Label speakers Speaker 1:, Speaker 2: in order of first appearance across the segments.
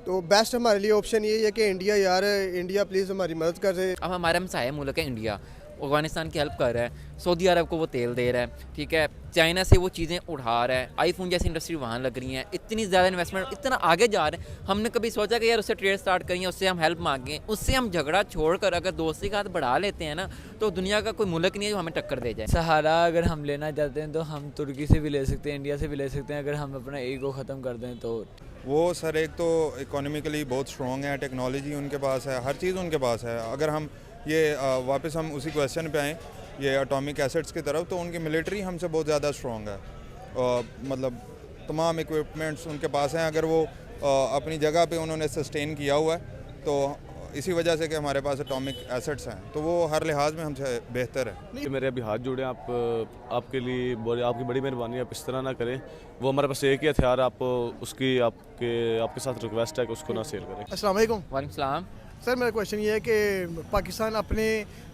Speaker 1: तो बेस्ट हमारे लिए ऑप्शन ये है कि इंडिया, यार इंडिया प्लीज़ हमारी मदद कर रहे।
Speaker 2: अब हमारे हमसाया मुल्क है इंडिया, अफ़गानिस्तान की हेल्प कर रहा है, सऊदी अरब को वो तेल दे रहा है, ठीक है, चाइना से वो चीज़ें उठा रहा है, आईफोन जैसी इंडस्ट्री वहाँ लग रही हैं, इतनी ज़्यादा इन्वेस्टमेंट, इतना आगे जा रहे हैं। हमने कभी सोचा कि यार उससे ट्रेड स्टार्ट करें, उससे हम हेल्प मांगें, उससे हम झगड़ा छोड़कर अगर दोस्ती का हाथ बढ़ा लेते हैं ना, तो दुनिया का कोई मुल्क नहीं है जो हमें टक्कर दे जाए।
Speaker 3: सहारा अगर हम लेना चाहते हैं तो हम तुर्की से भी ले सकते हैं, इंडिया से भी ले सकते हैं, अगर हम अपना ईगो ख़त्म कर दें तो।
Speaker 4: वो सर एक तो इकोनॉमिकली बहुत स्ट्रॉन्ग है, टेक्नोलॉजी उनके पास है, हर चीज़ उनके पास है। अगर हम ये वापस हम उसी क्वेश्चन पे आएँ, ये एटॉमिक एसेट्स की तरफ, तो उनकी मिलिट्री हमसे बहुत ज़्यादा स्ट्रॉन्ग है। मतलब तमाम इक्विपमेंट्स उनके पास हैं। अगर वो अपनी जगह पे उन्होंने सस्टेन किया हुआ है, तो इसी वजह से कि हमारे पास एटॉमिक एसेट्स हैं, तो वो हर लिहाज में हमसे बेहतर है।
Speaker 5: मेरे अभी हाथ जुड़े, आप आपके लिए आपकी बड़ी मेहरबानी, आप इस तरह ना करें। वो हमारे पास एक ही हथियार, आप उसकी आपके साथ रिक्वेस्ट है कि उसको ना सेल करें।
Speaker 1: अस्सलाम वालेकुम।
Speaker 2: वालेकुम सलाम।
Speaker 1: सर मेरा क्वेश्चन ये है कि पाकिस्तान अपने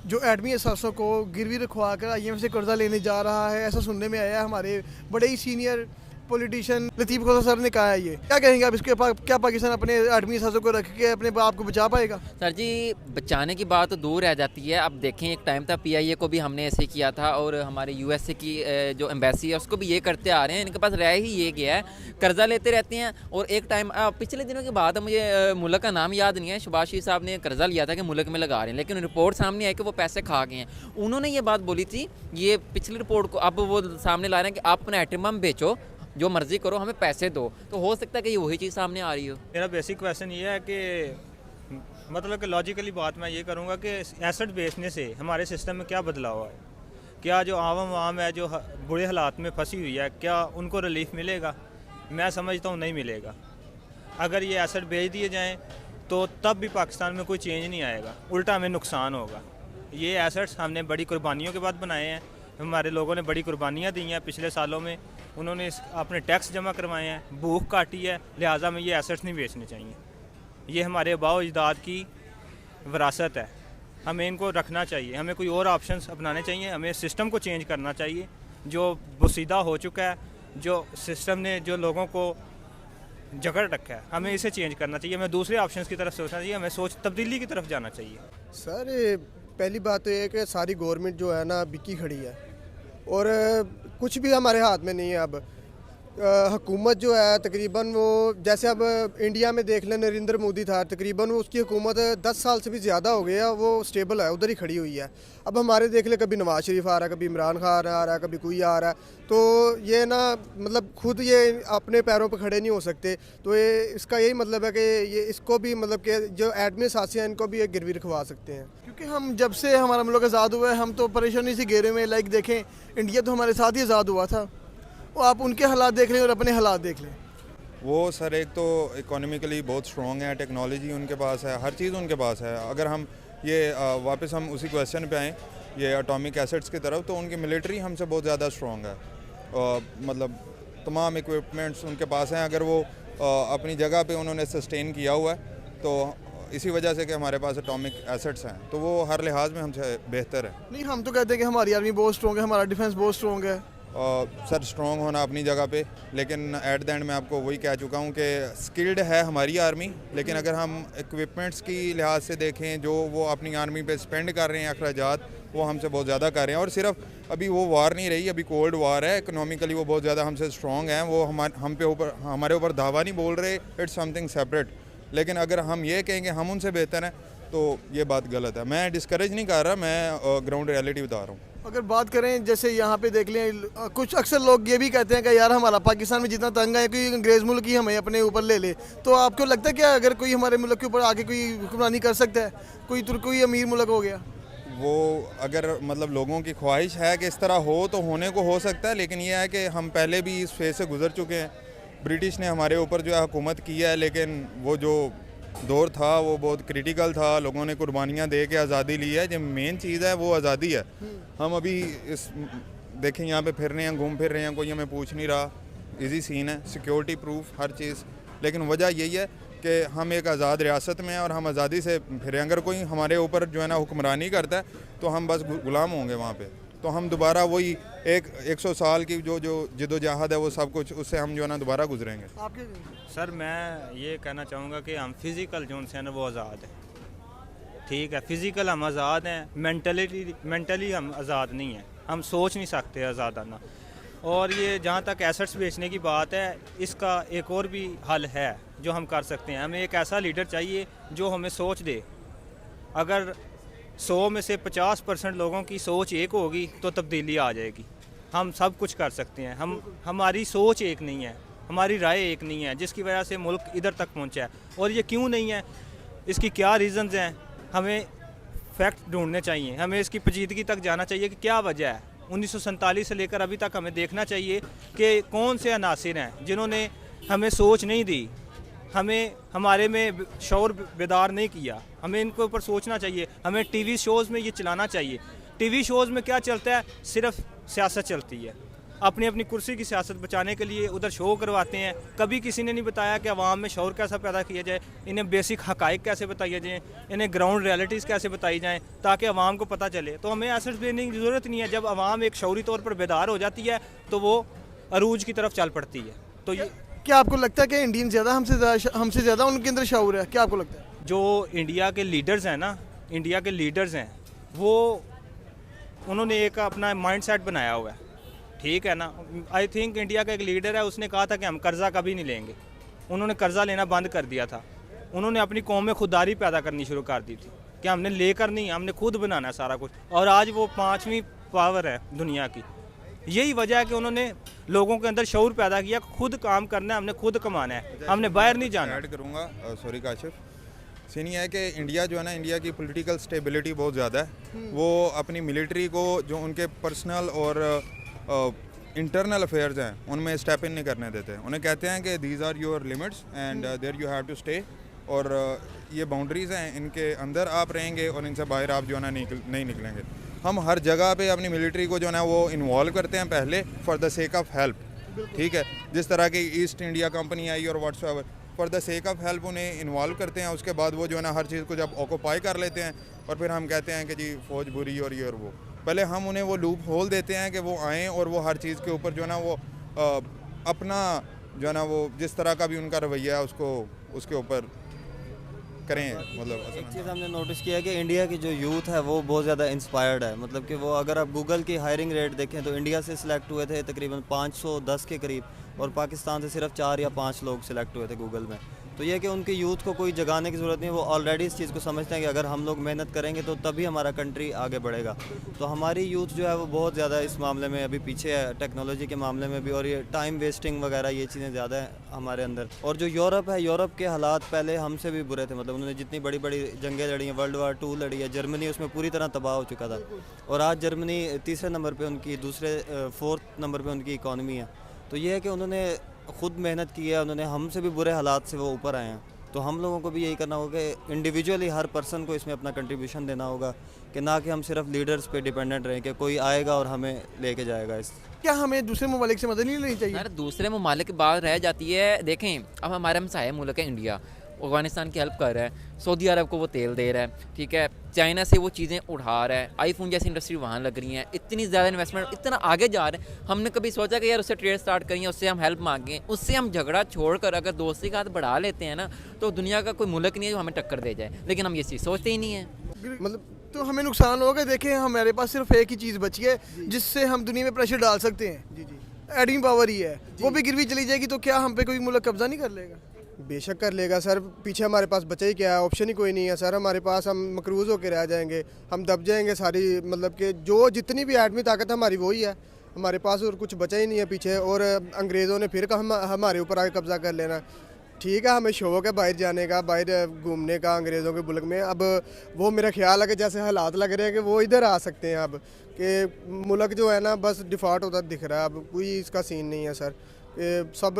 Speaker 1: जो एटमी असासों को गिरवी रखवा कर IMF से कर्जा लेने जा रहा है, ऐसा सुनने में आया है। हमारे बड़े ही सीनियर पॉलिटिशियन लतीफ़ खोसा सर ने कहा है। ये क्या कहेंगे आप इसके? क्या पाकिस्तान अपने एटमी असासों को रख के अपने आप को बचा पाएगा?
Speaker 2: सर जी, बचाने की बात तो दूर रह जाती है। अब देखें, एक टाइम था PIA को भी हमने ऐसे किया था, और हमारे USA की जो एम्बेसी है उसको भी ये करते आ रहे हैं। इनके पास रह ही ये गया है, कर्जा लेते रहते हैं। और एक टाइम पिछले दिनों की बात है, मुझे मुल्क का नाम याद नहीं है, शहबाज शरीफ साहब ने कर्जा लिया था कि मुल्क में लगा रहे हैं, लेकिन रिपोर्ट सामने आई कि वो पैसे खा गए हैं। उन्होंने ये बात बोली थी, ये पिछली रिपोर्ट को अब वो सामने ला रहे हैं कि आप अपना एटम बम बेचो, जो मर्जी करो, हमें पैसे दो। तो हो सकता है कि ये वही चीज़ सामने आ रही हो।
Speaker 6: मेरा बेसिक क्वेश्चन ये है कि मतलब कि लॉजिकली बात मैं ये करूँगा कि एसेट बेचने से हमारे सिस्टम में क्या बदलाव है? क्या जो आवाम है जो बुरे हालात में फंसी हुई है, क्या उनको रिलीफ मिलेगा? मैं समझता हूँ नहीं मिलेगा। अगर ये एसेट बेच दिए जाएँ तो तब भी पाकिस्तान में कोई चेंज नहीं आएगा, उल्टा हमें नुकसान होगा। ये एसेट्स हमने बड़ी कुर्बानियों के बाद बनाए हैं, हमारे लोगों ने बड़ी कुर्बानियाँ दी हैं पिछले सालों में, उन्होंने अपने टैक्स जमा करवाए हैं, भूख काटी है, लिहाजा में ये एसेट्स नहीं बेचने चाहिए। ये हमारे आबाओ अजदाद की विरासत है, हमें इनको रखना चाहिए। हमें कोई और ऑप्शंस अपनाने चाहिए, हमें सिस्टम को चेंज करना चाहिए जो बोसीदा हो चुका है, जो सिस्टम ने जो लोगों को जकड़ रखा है, हमें इसे चेंज करना चाहिए। हमें दूसरे ऑप्शंस की तरफ सोचना चाहिए, हमें सोच तब्दीली की तरफ जाना चाहिए।
Speaker 1: सर पहली बात तो ये है कि सारी गवर्नमेंट जो है ना बिकी खड़ी है, और कुछ भी हमारे हाथ में नहीं है। अब हुकूमत जो है तकरीबन वो, जैसे अब इंडिया में देख लें, नरेंद्र मोदी था, तकरीबन वो उसकी हुकूमत 10 साल से भी ज़्यादा हो गया, वो स्टेबल है, उधर ही खड़ी हुई है। अब हमारे देख ले, कभी नवाज शरीफ आ रहा है, कभी इमरान खान आ रहा है, कभी कोई आ रहा है, तो ये ना मतलब खुद ये अपने पैरों पर खड़े नहीं हो सकते। तो ये इसका यही मतलब है कि ये इसको भी मतलब कि जो एडमिन साथी हैं इनको भी ये गिरवी रखवा सकते हैं, क्योंकि हम जब से हमारा मुल्क आज़ाद हुआ है हम तो परेशानी से घेरे में। लाइक देखें, इंडिया तो हमारे साथ ही आज़ाद हुआ था, वो आप उनके हालात देख लें और अपने हालात देख लें।
Speaker 4: वो सर एक तो इकोनॉमिकली बहुत स्ट्रॉन्ग है, टेक्नोलॉजी उनके पास है, हर चीज़ उनके पास है। अगर हम ये वापस हम उसी क्वेश्चन पे आएँ, ये एटॉमिक एसेट्स की तरफ, तो उनकी मिलिट्री हमसे बहुत ज़्यादा स्ट्रॉन्ग है। मतलब तमाम इक्विपमेंट्स उनके पास हैं। अगर वो अपनी जगह पे उन्होंने सस्टेन किया हुआ है, तो इसी वजह से कि हमारे पास एटॉमिक एसेट्स हैं, तो वो हर लिहाज में हमसे बेहतर है।
Speaker 1: नहीं, हम तो कहते हैं कि हमारी आर्मी बहुत स्ट्रॉन्ग है, हमारा डिफेंस बहुत स्ट्रॉन्ग है।
Speaker 4: सर स्ट्रॉन्ग होना अपनी जगह पे, लेकिन एट द एंड मैं आपको वही कह चुका हूँ कि स्किल्ड है हमारी आर्मी, लेकिन अगर हम इक्विपमेंट्स की लिहाज से देखें, जो वो अपनी आर्मी पे स्पेंड कर रहे हैं अखराजात, वो हमसे बहुत ज़्यादा कर रहे हैं। और सिर्फ अभी वो वार नहीं रही, अभी कोल्ड वार है, इकोनॉमिकली वो बहुत ज़्यादा हमसे स्ट्रॉन्ग हैं। वो हमारे ऊपर धावा नहीं बोल रहे, इट्स समथिंग सेपरेट। लेकिन अगर हम ये कहेंगे हम उनसे बेहतर हैं, तो ये बात गलत है। मैं डिस्करेज नहीं कर रहा, मैं ग्राउंड रियलिटी बता रहा हूँ।
Speaker 1: अगर बात करें, जैसे यहाँ पे देख लें, कुछ अक्सर लोग ये भी कहते हैं कि यार हमारा पाकिस्तान में जितना तंग है, कोई अंग्रेज़ मुल्क ही हमें अपने ऊपर ले ले। तो आपको लगता है क्या अगर कोई हमारे मुल्क के ऊपर आके कोई हुक्मरानी कर सकता है, कोई अमीर मुल्क हो गया?
Speaker 4: वो अगर मतलब लोगों की ख्वाहिश है कि इस तरह हो, तो होने को हो सकता है, लेकिन ये है कि हम पहले भी इस फेज से गुजर चुके हैं। ब्रिटिश ने हमारे ऊपर जो है हुकूमत की है, लेकिन वो जो दौर था वो बहुत क्रिटिकल था, लोगों ने कुर्बानियाँ दे के आज़ादी ली है। जो मेन चीज़ है वो आज़ादी है। हम अभी इस देखें यहाँ पे फिर रहे हैं, घूम फिर रहे हैं, कोई हमें पूछ नहीं रहा, इजी सीन है, सिक्योरिटी प्रूफ हर चीज़। लेकिन वजह यही है कि हम एक आज़ाद रियासत में हैं और हम आज़ादी से फिर, अगर कोई हमारे ऊपर जो है ना हुक्मरानी करता है, तो हम बस गुलाम होंगे वहाँ पे। तो हम दोबारा वही 100 साल की जो जदोजहद है वो सब कुछ उससे हम जो है ना दोबारा गुजरेंगे।
Speaker 1: आपके
Speaker 6: सर मैं ये कहना चाहूँगा कि हम फिज़िकल जो है ना वो आज़ाद है, ठीक है, फिज़िकल हम आज़ाद हैं, मेंटली हम आज़ाद नहीं हैं, हम सोच नहीं सकते आज़ादाना। और ये जहाँ तक एसेट्स बेचने की बात है, इसका एक और भी हल है जो हम कर सकते हैं। हमें एक ऐसा लीडर चाहिए जो हमें सोच दे। अगर 100 में से 50% लोगों की सोच एक होगी तो तब्दीली आ जाएगी। हम सब कुछ कर सकते हैं। हमारी सोच एक नहीं है, हमारी राय एक नहीं है, जिसकी वजह से मुल्क इधर तक पहुंचा है। और ये क्यों नहीं है, इसकी क्या रीज़न्स हैं, हमें फैक्ट ढूंढने चाहिए, हमें इसकी पेचीदगी तक जाना चाहिए कि क्या वजह है। 1947 से लेकर अभी तक हमें देखना चाहिए कि कौन से अनासिर हैं जिन्होंने हमें सोच नहीं दी, हमें हमारे में शौर बेदार नहीं किया। हमें इनके ऊपर सोचना चाहिए। हमें टीवी शोज़ में ये चलाना चाहिए। टीवी शोज़ में क्या चलता है, सिर्फ सियासत चलती है। अपनी अपनी कुर्सी की सियासत बचाने के लिए उधर शो करवाते हैं। कभी किसी ने नहीं बताया कि अवाम में शौर कैसा पैदा किया जाए, इन्हें बेसिक हकाइक कैसे बताए जाएँ, इन्हें ग्राउंड रियलिटीज़ कैसे बताई जाएँ ताकि अवाम को पता चले। तो हमें एसेट्स बेचने की ज़रूरत नहीं है। जब अवाम एक शौरी तौर पर बेदार हो जाती है तो वो अरूज की तरफ चल पड़ती है। तो ये
Speaker 1: क्या आपको लगता है कि इंडियन ज़्यादा हमसे ज़्यादा उनके अंदर शऊर है? क्या आपको लगता है?
Speaker 6: जो इंडिया के लीडर्स हैं ना, इंडिया के लीडर्स हैं वो उन्होंने एक अपना माइंडसेट बनाया हुआ है, ठीक है ना। आई थिंक इंडिया का एक लीडर है, उसने कहा था कि हम कर्जा कभी नहीं लेंगे। उन्होंने कर्जा लेना बंद कर दिया था। उन्होंने अपनी कौम में खुददारी पैदा करनी शुरू कर दी थी कि हमने लेकर नहीं, हमने खुद बनाना है सारा कुछ। और आज वो 5वीं पावर है दुनिया की। यही वजह है कि उन्होंने लोगों के अंदर शऊर पैदा किया, खुद काम करना है, हमने खुद कमाना है, हमने बाहर नहीं जाना।
Speaker 4: ऐड करूँगा, सॉरी काशिफ, सीन ये है कि इंडिया जो है ना, इंडिया की पॉलिटिकल स्टेबिलिटी बहुत ज़्यादा है। वो अपनी मिलिट्री को जो उनके पर्सनल और इंटरनल अफेयर्स हैं उनमें स्टेप इन नहीं करने देते। उन्हें कहते हैं कि these are your limits and there you have to stay, और ये बाउंड्रीज़ हैं, इनके अंदर आप रहेंगे और इनसे बाहर आप जो है ना नहीं निकलेंगे। हम हर जगह पे अपनी मिलिट्री को जो है ना वो इन्वॉल्व करते हैं पहले for the sake of help, ठीक है। जिस तरह की ईस्ट इंडिया कंपनी आई और whatsoever, for the sake of help उन्हें इन्वॉल्व करते हैं। उसके बाद वो जो है ना हर चीज़ को जब ऑक्यूपाई कर लेते हैं और फिर हम कहते हैं कि जी फौज बुरी और ये और वो। पहले हम उन्हें वो लूप होल देते हैं कि वो आएँ और वो हर चीज़ के ऊपर जो है ना वो अपना जो है ना वो जिस तरह का भी उनका रवैया है उसको उसके ऊपर करें। मतलब
Speaker 7: एक चीज़ हमने नोटिस किया है कि इंडिया की जो यूथ है वो बहुत ज़्यादा इंस्पायर्ड है। मतलब कि वो अगर आप गूगल की हायरिंग रेट देखें तो इंडिया से सिलेक्ट हुए थे तकरीबन 510 के करीब, और पाकिस्तान से सिर्फ 4 या 5 लोग सिलेक्ट हुए थे गूगल में। तो ये कि उनकी यूथ को कोई जगाने की ज़रूरत नहीं, वो ऑलरेडी इस चीज़ को समझते हैं कि अगर हम लोग मेहनत करेंगे तो तभी हमारा कंट्री आगे बढ़ेगा। तो हमारी यूथ जो है वो बहुत ज़्यादा इस मामले में अभी पीछे है, टेक्नोलॉजी के मामले में भी, और ये टाइम वेस्टिंग वगैरह ये चीज़ें ज़्यादा है हमारे अंदर। और जो यूरोप है, यूरोप के हालात पहले हमसे भी बुरे थे। मतलब उन्होंने जितनी बड़ी बड़ी जंगें लड़ी हैं, World War II लड़ी है, जर्मनी उसमें पूरी तरह तबाह हो चुका था। और आज जर्मनी 3रे नंबर पर उनकी, 4th नंबर पर उनकी इकॉनमी है। तो ये है कि उन्होंने खुद मेहनत की है, उन्होंने हमसे भी बुरे हालात से वो ऊपर आए हैं। तो हम लोगों को भी यही करना होगा कि इंडिविजुअली हर पर्सन को इसमें अपना कंट्रीब्यूशन देना होगा, कि ना कि हम सिर्फ लीडर्स पे डिपेंडेंट रहें कि कोई आएगा और हमें लेके जाएगा। इस
Speaker 1: क्या हमें दूसरे ममालिक से मदद नहीं लेनी चाहिए?
Speaker 2: यार दूसरे ममालिक की बात रह जाती है। देखें अब हमारे हमसाया मुल्क है इंडिया, अफगानिस्तान की हेल्प कर रहा है, सऊदी अरब को वो तेल दे रहा है, ठीक है, चाइना से वो चीज़ें उठा रहा है, आईफोन जैसी इंडस्ट्री वहाँ लग रही हैं, इतनी ज़्यादा इन्वेस्टमेंट, इतना आगे जा रहे हैं। हमने कभी सोचा कि यार उससे ट्रेड स्टार्ट करेंगे, उससे हम हेल्प मांगें, उससे हम झगड़ा छोड़कर अगर दोस्ती का हाथ बढ़ा लेते हैं ना, तो दुनिया का कोई मुल्क नहीं है जो हमें टक्कर दे जाए। लेकिन हम ये चीज़ सोचते ही नहीं है।
Speaker 1: मतलब तो हमें नुकसान होगा। देखें हमारे पास सिर्फ एक ही चीज़ बची है जिससे हम दुनिया में प्रेशर डाल सकते हैं, एडिंग पावर ही है। वो भी गिरवी चली जाएगी तो क्या हम पे कोई मुल्क कब्जा नहीं कर लेगा? बेशक कर लेगा सर। पीछे हमारे पास बचा ही क्या है, ऑप्शन ही कोई नहीं है सर हमारे पास। हम मकरूज़ होकर रह जाएंगे, हम दब जाएंगे सारी। मतलब कि जो जितनी भी एटमी ताकत हमारी वही है हमारे पास, और कुछ बचा ही नहीं है पीछे। और अंग्रेज़ों ने फिर हमारे ऊपर आके कब्ज़ा कर लेना। ठीक है, हमें शौक़ है बाहर जाने का, बाहर घूमने का अंग्रेज़ों के मुल्क में। अब वो मेरा ख्याल है कि जैसे हालात लग रहे हैं कि वो इधर आ सकते हैं। अब कि मुल्क जो है ना बस डिफ़ॉल्ट होता दिख रहा है, अब कोई इसका सीन नहीं है सर। सब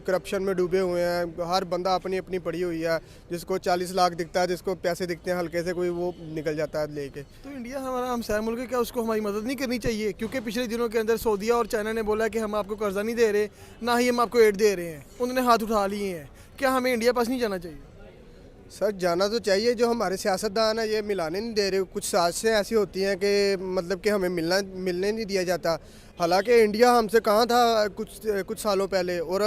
Speaker 1: करप्शन में डूबे हुए हैं, हर बंदा अपनी अपनी पड़ी हुई है। जिसको 40 लाख दिखता है, जिसको पैसे दिखते हैं हल्के से, कोई वो निकल जाता है लेके। तो इंडिया हमारा हमसाया मुल्क है, क्या उसको हमारी मदद नहीं करनी चाहिए? क्योंकि पिछले दिनों के अंदर सऊदीया और चाइना ने बोला कि हम आपको कर्जा नहीं दे रहे, ना ही हम आपको एड दे रहे हैं, उन्होंने हाथ उठा लिए हैं। क्या हमें इंडिया पास नहीं जाना चाहिए? सर जाना तो चाहिए, जो हमारे सियासतदान है ये मिलाने नहीं दे रहे। कुछ साजिशें ऐसी होती हैं कि मतलब कि हमें मिलने नहीं दिया जाता। हालांकि इंडिया हमसे कहाँ था कुछ सालों पहले, और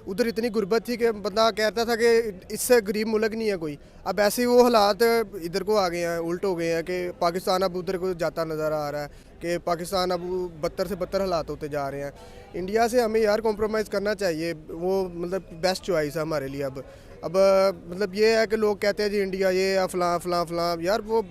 Speaker 1: उधर इतनी गुर्बत थी कि बंदा कहता था कि इससे गरीब मुल्क नहीं है कोई। अब ऐसे ही वो हालात इधर को आ गए हैं, उल्ट हो गए हैं कि पाकिस्तान अब उधर को जाता नज़र आ रहा है कि पाकिस्तान अब बदतर से बदतर हालात होते जा रहे हैं। इंडिया से हमें यार कॉम्प्रोमाइज़ करना चाहिए, वो मतलब बेस्ट चॉइस है हमारे लिए। अब मतलब ये है कि लोग कहते हैं जी इंडिया ये है फलां फलां फलां, यार वो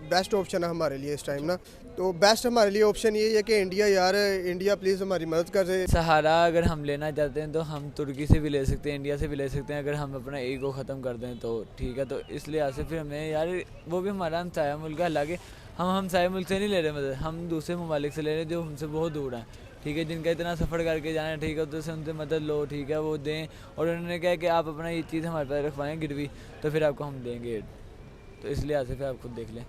Speaker 1: बेस्ट ऑप्शन है हमारे लिए इस टाइम ना। तो बेस्ट हमारे लिए ऑप्शन ये है कि इंडिया, यार इंडिया प्लीज़ हमारी मदद कर दे।
Speaker 3: सहारा अगर हम लेना चाहते हैं तो हम तुर्की से भी ले सकते हैं, इंडिया से भी ले सकते हैं, अगर हम अपना ईगो ख़त्म कर दें तो ठीक है। तो इस लिहाज से फिर हमें यार वो भी हमारा हमसाया मुल्क है। हालांकि हम हमसाया मुल्क से नहीं ले रहे मदद, हम दूसरे ममालिक से ले रहे हैं जो हमसे बहुत दूर हैं, ठीक है, जिनका इतना सफ़र करके जाना है, ठीक है, तो उनसे मदद लो, ठीक है, वो दें। और उन्होंने कहा कि आप अपना ये चीज़ हमारे पास रखवाएं गिरवी, तो फिर आपको हम देंगे। तो इस लिहाज से फिर आप खुद देख लें।